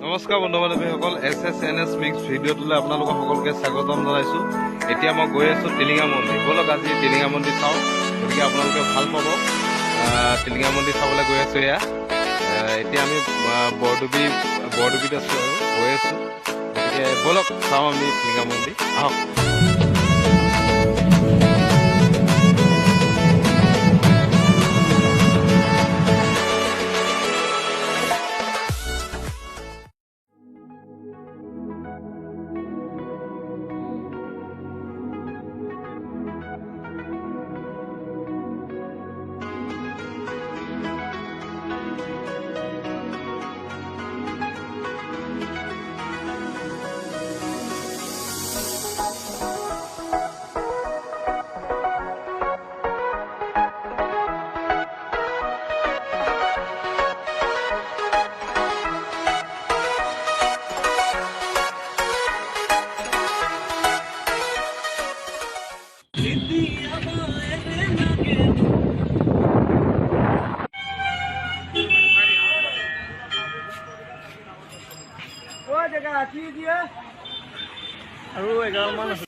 নমস্কাৰ বন্ধু বান্ধৱীসকল, SSNS mix ভিডিঅ'টোলৈ আপোনালোকক সকলোকে স্বাগতম জনাইছোঁ। এতিয়া মই গৈ আছোঁ টিলিঙা মন্দিৰ। ব'লক আজি টিলিঙা মন্দিৰ চাওঁ, গতিকে আপোনালোকে ভাল পাব। টিলিঙা মন্দিৰ চাবলৈ গৈ আছোঁ। এতিয়া আমি বৰডুবিত আছোঁ আৰু গৈ আছোঁ। গতিকে ব'লক চাওঁ আমি টিলিঙা মন্দিৰ, আহক।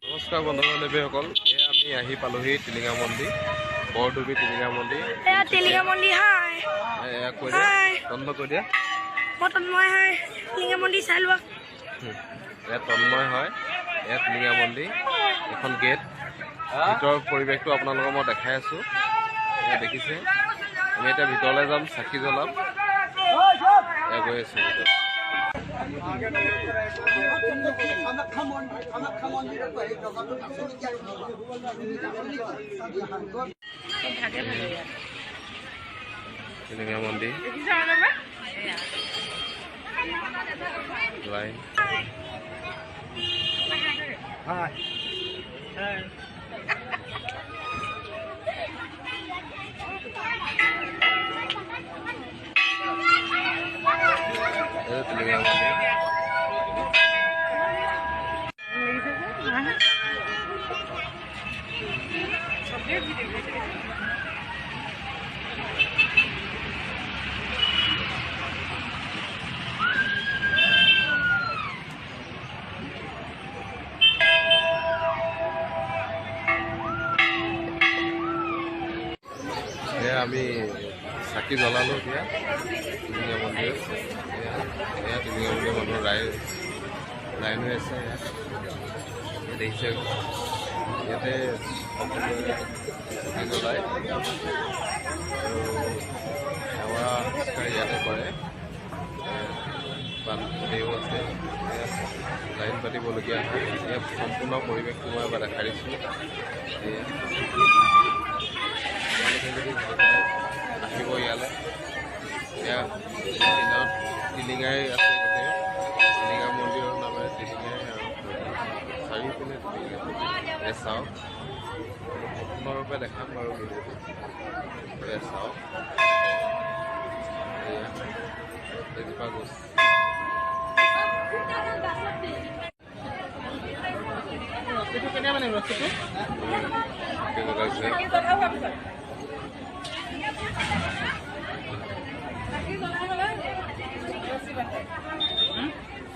নমস্কাৰ বন্ধু বান্ধৱীসকল, আমি আহি পালোহি টিলিঙা মন্দিৰ, বৰডুবি টিলিঙা মন্দিৰ। টিলিঙা মন্দিৰ হাই কৈ দিয়া মই তন্ময় হয়। টিলিঙা মন্দিৰ চাই লোৱা। ইয়াত তন্ময় হয়, ইয়াত টিলিঙা মন্দিৰ। এখন গেট, ভিতৰৰ পৰিৱেশটো আপোনালোকক মই দেখাই আছোঁ। দেখিছে, আমি এতিয়া ভিতৰলৈ যাম, চাকি জ্বলাম। গৈ আছোঁ ভিতৰত। টিলিঙা মন্দিৰ লাইন টিলিঙা মন্দিৰ। আমি চাকি জ্বলালোঁ এতিয়া টিলিঙা মন্দিৰত। এয়া টিলিঙা মন্দিৰ মানুহৰ লাইন হৈ আছে। দেখিছে, ইয়াতে সকলোৱে চাকি জ্বলায় আৰু সেৱা সংস্কাৰ ইয়াতে কৰে। বান্ধৱীও আছে, লাইন পাতিবলগীয়া হয়। ইয়াত সম্পূৰ্ণ পৰিৱেশটো মই এবাৰ দেখাই দিছোঁ। আহিব ইয়ালৈ। এতিয়া দিনত টিলিঙাই আছে, গোটেই টিলিঙা মন্দিৰৰ নামেৰে টিলিঙাই আৰু চাৰিওপিনে টিলিঙা। চাওক, সম্পূৰ্ণৰূপে দেখাম বাৰু ভিডিঅ'টো। চাওক, এজোপা গছ।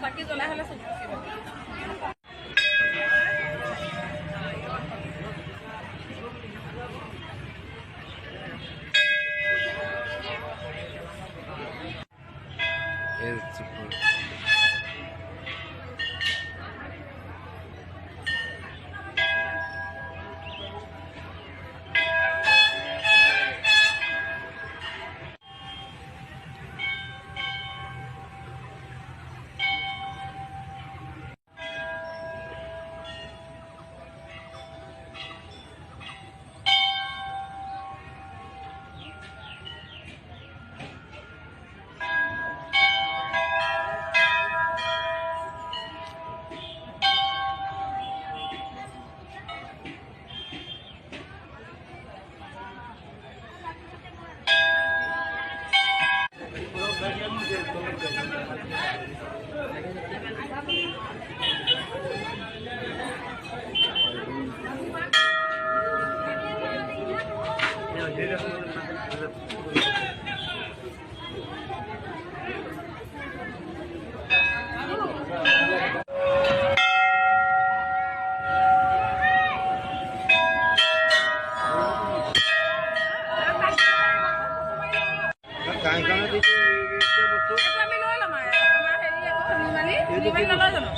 চাকি জ্বলাই হ'লে এইটো আমি লৈ ল'ম আৰু আমাৰ হেৰি আকৌ নিৰ্মালি নলয় জানো